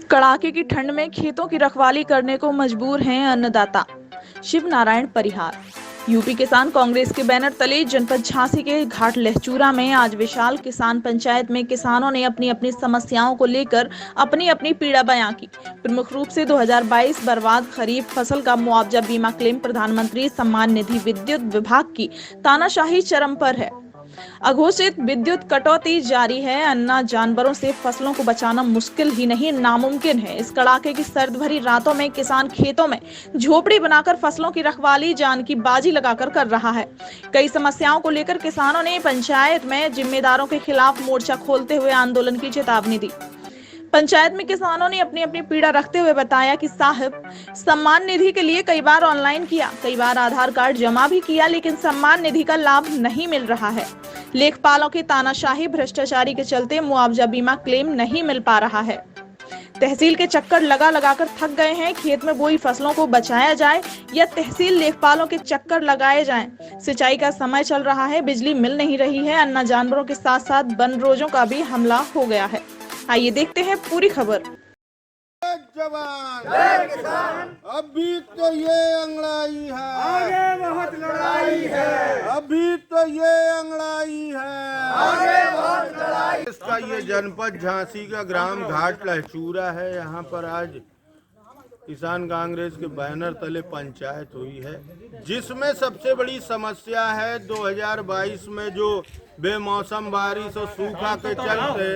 कड़ाके की ठंड में खेतों की रखवाली करने को मजबूर हैं अन्नदाता। शिव नारायण परिहार। यूपी किसान कांग्रेस के बैनर तले जनपद झांसी के घाट लहचूरा में आज विशाल किसान पंचायत में किसानों ने अपनी अपनी समस्याओं को लेकर अपनी अपनी पीड़ा बयां की। प्रमुख रूप से 2022 बर्बाद खरीफ फसल का मुआवजा बीमा क्लेम, प्रधानमंत्री सम्मान निधि, विद्युत विभाग की तानाशाही चरम पर है। अघोषित विद्युत कटौती जारी है। अन्ना जानवरों से फसलों को बचाना मुश्किल ही नहीं नामुमकिन है। इस कड़ाके की सर्द भरी रातों में किसान खेतों में झोपड़ी बनाकर फसलों की रखवाली जान की बाजी लगाकर कर रहा है। कई समस्याओं को लेकर किसानों ने पंचायत में जिम्मेदारों के खिलाफ मोर्चा खोलते हुए आंदोलन की चेतावनी दी। पंचायत में किसानों ने अपनी अपनी पीड़ा रखते हुए बताया कि साहब, सम्मान निधि के लिए कई बार ऑनलाइन किया, कई बार आधार कार्ड जमा भी किया, लेकिन सम्मान निधि का लाभ नहीं मिल रहा है। लेखपालों की तानाशाही, भ्रष्टाचारी के चलते मुआवजा बीमा क्लेम नहीं मिल पा रहा है। तहसील के चक्कर लगा लगाकर थक गए हैं। खेत में बोई फसलों को बचाया जाए या तहसील लेखपालों के चक्कर लगाए जाएं। सिंचाई का समय चल रहा है, बिजली मिल नहीं रही है। अन्ना जानवरों के साथ साथ बनरोजों का भी हमला हो गया है। आइए देखते हैं पूरी खबर। जवान जय किसान, अभी तो ये अंगड़ाई है, आगे बहुत लड़ाई है। अभी तो ये अंगड़ाई है, आगे बहुत लड़ाई। इसका ये जनपद झांसी का ग्राम घाट लहचूरा है। यहाँ पर आज किसान कांग्रेस के बैनर तले पंचायत हुई है, जिसमें सबसे बड़ी समस्या है 2022 में जो बेमौसम बारिश और सूखा के चलते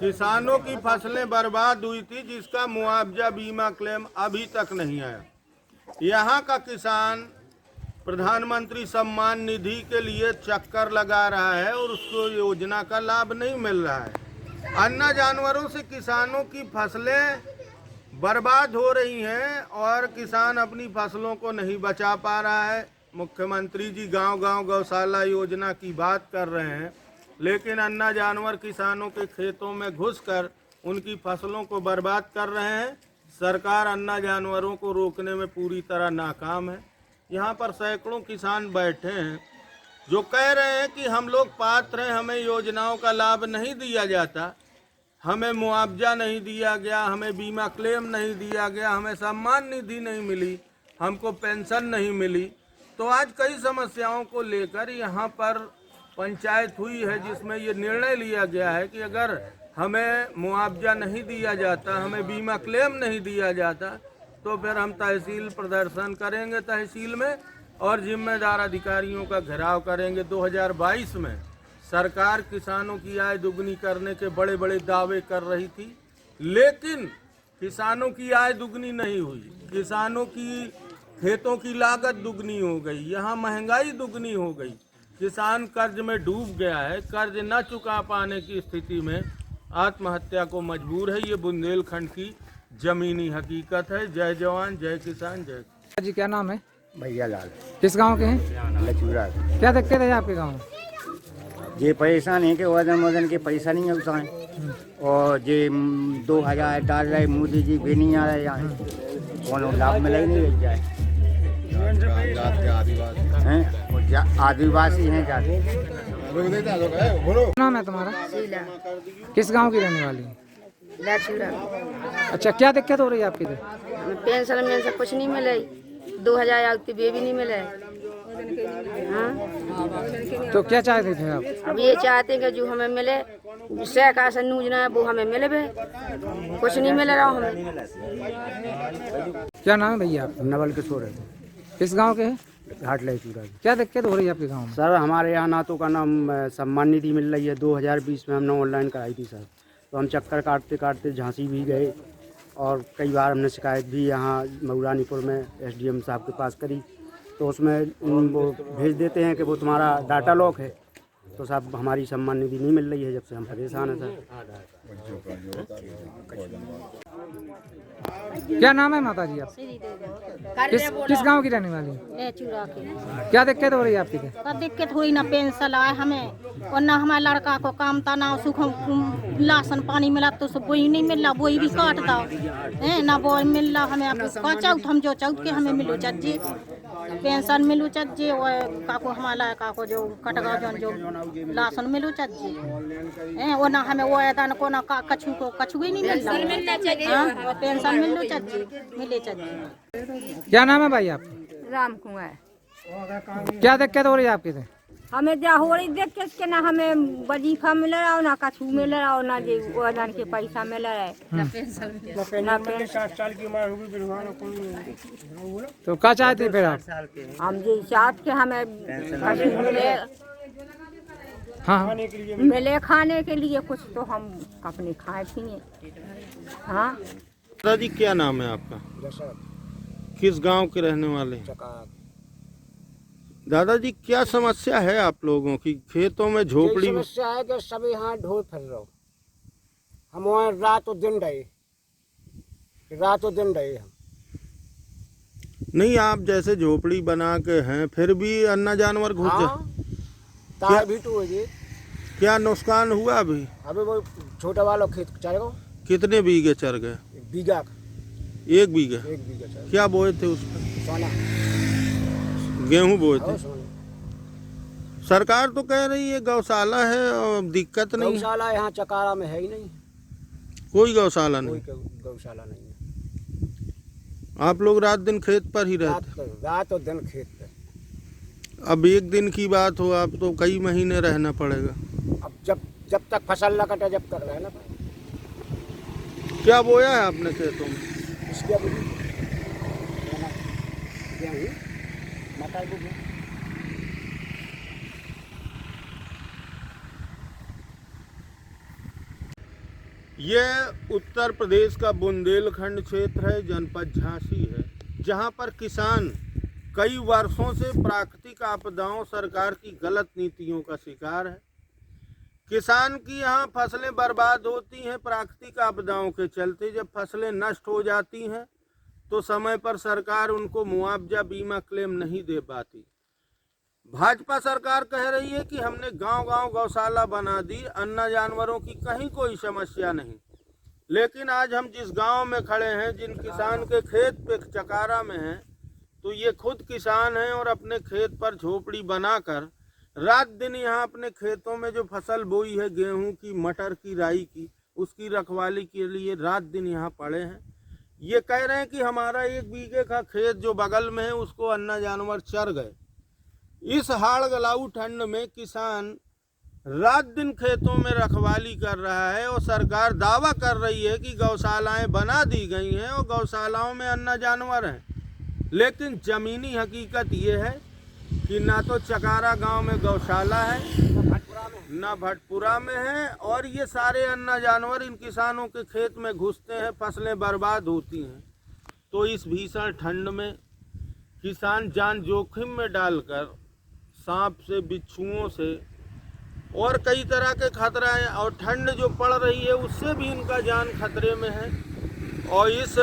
किसानों की फसलें बर्बाद हुई थी, जिसका मुआवजा बीमा क्लेम अभी तक नहीं आया। यहाँ का किसान प्रधानमंत्री सम्मान निधि के लिए चक्कर लगा रहा है और उसको योजना का लाभ नहीं मिल रहा है। अन्ना जानवरों से किसानों की फसलें बर्बाद हो रही हैं और किसान अपनी फसलों को नहीं बचा पा रहा है। मुख्यमंत्री जी गांव-गांव गौशाला योजना की बात कर रहे हैं, लेकिन अन्ना जानवर किसानों के खेतों में घुसकर उनकी फसलों को बर्बाद कर रहे हैं। सरकार अन्ना जानवरों को रोकने में पूरी तरह नाकाम है। यहाँ पर सैकड़ों किसान बैठे हैं जो कह रहे हैं कि हम लोग पात्र हैं, हमें योजनाओं का लाभ नहीं दिया जाता, हमें मुआवजा नहीं दिया गया, हमें बीमा क्लेम नहीं दिया गया, हमें सम्मान निधि नहीं मिली, हमको पेंशन नहीं मिली। तो आज कई समस्याओं को लेकर यहाँ पर पंचायत हुई है, जिसमें ये निर्णय लिया गया है कि अगर हमें मुआवजा नहीं दिया जाता, हमें बीमा क्लेम नहीं दिया जाता, तो फिर हम तहसील प्रदर्शन करेंगे तहसील में और जिम्मेदार अधिकारियों का घेराव करेंगे। 2022 में सरकार किसानों की आय दुगनी करने के बड़े बड़े दावे कर रही थी, लेकिन किसानों की आय दुगनी नहीं हुई। किसानों की खेतों की लागत दुगनी हो गई, यहाँ महंगाई दुगनी हो गई। किसान कर्ज में डूब गया है, कर्ज न चुका पाने की स्थिति में आत्महत्या को मजबूर है। ये बुंदेलखंड की जमीनी हकीकत है। जय जवान, जय किसान, जय। जी क्या नाम है? भैया लाल। किस गांव के हैं? लचूरा। क्या दिक्कत है आपके गांव में? ये परेशान है कि वजन के पैसा नहीं मिलता है और ये 2000 डाल रहे मोदी जी भी नहीं आ रहे यहाँ, कौन लाभ मिला ही नहीं लग जाए हैं। आदिवासी हैं जाते। नाम है तुम्हारा? किस गांव की रहने वाली है? लचूरा। अच्छा, क्या दिक्कत हो रही है आपकी? पेंशन में से कुछ नहीं मिले, 2000 आती भी नहीं मिले। हाँ? तो क्या चाहते थे आप? अब ये चाहते हैं कि जो हमें मिले, सरकार से योजना है वो हमें मिले भी, कुछ नहीं मिल रहा हमें। क्या नाम है भैया आप? नवल किशोर है। किस गांव के हैं? घाट लचूरा। क्या दिक्कत हो रही है आपके गांव में? सर हमारे यहाँ नातों का नाम सम्मान निधि मिल रही है। 2020 में हमने ऑनलाइन कराई थी सर, तो हम चक्कर काटते काटते झांसी भी गए और कई बार हमने शिकायत भी यहाँ मऊरानीपुर में SDM साहब के पास करी, तो उसमें वो भेज देते हैं कि वो तुम्हारा डाटा लॉक है। तो साहब हमारी सम्मान निधि नहीं मिल रही है, जब से हम परेशान हैं सर। क्या नाम है माता जी आप? किस गांव की रहने वाली है? चूड़ा के। क्या दिक्कत हो रही है आपकी? का दिक्कत हुई ना पेंशन आए हमें और ना हमारे लड़का को काम था, ना सुख राशन पानी मिला, तो सब वही नहीं मिल रहा, वही भी काटता है ना, वो मिल रहा हमें। अब का चौथ हम जो चौथ के हमें मिलो चाची पेंशन मिलू चाहिए वो काको हमारा काको जो कटगा जो लाशन मिलू चाहिए वो ना हमें वो दान को ना कछु को कछु ही नहीं मिलना चाहिए पेंशन मिलू चाहिए मिले चाहिए। क्या नाम है भाई आप? राम कुमार। क्या दिक्कत हो रही है आपके से? हमें जा हो रही देख के इसके ना हमें वजीफा मिल रहा हो ना कछु मिल रहा हो ना जे वो दान के पैसा मिल रहा है ना पेंशन 60 साल की उम्र होगी। तो क्या चाहते हैं फिर आप? हम जे चाहते के हमें कछु मिले, हाँ मिले खाने के लिए कुछ तो हम अपने खाए पिए। हाँ दादाजी क्या नाम है आपका? किस गांव के रहने वाले हैं? दादाजी क्या समस्या है आप लोगों की? खेतों में झोपड़ी समस्या है कि सब यहाँ ढोल फिर रहो। हम वहाँ रातों दिन रहे हम। नहीं, आप जैसे झोपड़ी बना के हैं फिर भी अन्ना जानवर घुस हाँ, तार भी तो है। क्या नुकसान हुआ अभी? अभी वो छोटा वाला खेत चलेगा। कितने बीघे चर गए? बीघा 1 बीघे। 1 बीघा चल। क्या बोए थे उसमें? सोना गेहूं बोए थे। सोना। सरकार तो कह रही है गौशाला है और दिक्कत नहीं है। गौशाला यहाँ चकारा में है ही नहीं, कोई गौशाला कोई नहीं। गौशाला नहीं है। आप लोग रात दिन खेत पर ही रहते? रात और दिन खेत पे। अब एक दिन की बात हो, आप तो कई महीने रहना पड़ेगा। अब जब तक फसल न कटे जब तक रहना पड़ेगा। क्या बोया है आपने खेतों में? इसके अभी गेहूँ मटर भी है। ये उत्तर प्रदेश का बुंदेलखंड क्षेत्र है, जनपद झांसी है, जहां पर किसान कई वर्षों से प्राकृतिक आपदाओं, सरकार की गलत नीतियों का शिकार है। किसान की यहाँ फसलें बर्बाद होती हैं प्राकृतिक आपदाओं के चलते। जब फसलें नष्ट हो जाती हैं तो समय पर सरकार उनको मुआवजा बीमा क्लेम नहीं दे पाती। भाजपा सरकार कह रही है कि हमने गांव-गांव गौशाला बना दी, अन्ना जानवरों की कहीं कोई समस्या नहीं। लेकिन आज हम जिस गांव में खड़े हैं, जिन किसान के खेत पे चकारा में हैं, तो ये खुद किसान हैं और अपने खेत पर झोपड़ी बनाकर रात दिन यहाँ अपने खेतों में जो फसल बोई है, गेहूं की, मटर की, राई की, उसकी रखवाली के लिए रात दिन यहाँ पड़े हैं। ये कह रहे हैं कि हमारा 1 बीघे का खेत जो बगल में है उसको अन्ना जानवर चर गए। इस हाड़ गलाऊ ठंड में किसान रात दिन खेतों में रखवाली कर रहा है और सरकार दावा कर रही है कि गौशालाएं बना दी गई हैं और गौशालाओं में अन्ना जानवर हैं। लेकिन ज़मीनी हकीकत ये है कि ना तो चकारा गांव में गौशाला है, ना भटपुरा में है, और ये सारे अन्ना जानवर इन किसानों के खेत में घुसते हैं, फसलें बर्बाद होती हैं। तो इस भीषण ठंड में किसान जान जोखिम में डालकर सांप से, बिच्छुओं से और कई तरह के खतरा है, और ठंड जो पड़ रही है उससे भी इनका जान खतरे में है। और इस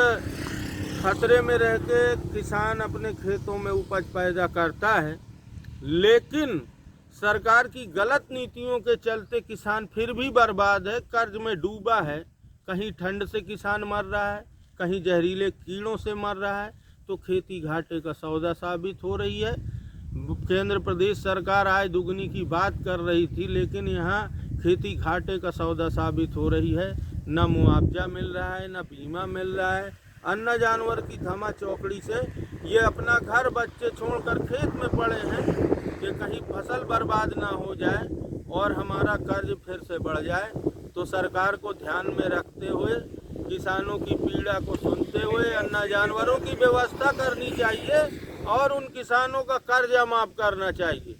खतरे में रह के किसान अपने खेतों में उपज पैदा करता है, लेकिन सरकार की गलत नीतियों के चलते किसान फिर भी बर्बाद है, कर्ज में डूबा है। कहीं ठंड से किसान मर रहा है, कहीं जहरीले कीड़ों से मर रहा है, तो खेती घाटे का सौदा साबित हो रही है। केंद्र प्रदेश सरकार आय दुगनी की बात कर रही थी, लेकिन यहाँ खेती घाटे का सौदा साबित हो रही है। न मुआवजा मिल रहा है, न बीमा मिल रहा है। अन्ना जानवर की धमा चौकड़ी से ये अपना घर बच्चे छोड़कर खेत में पड़े हैं कि कहीं फसल बर्बाद ना हो जाए और हमारा कर्ज फिर से बढ़ जाए। तो सरकार को ध्यान में रखते हुए, किसानों की पीड़ा को सुनते हुए अन्ना जानवरों की व्यवस्था करनी चाहिए और उन किसानों का कर्जा माफ करना चाहिए।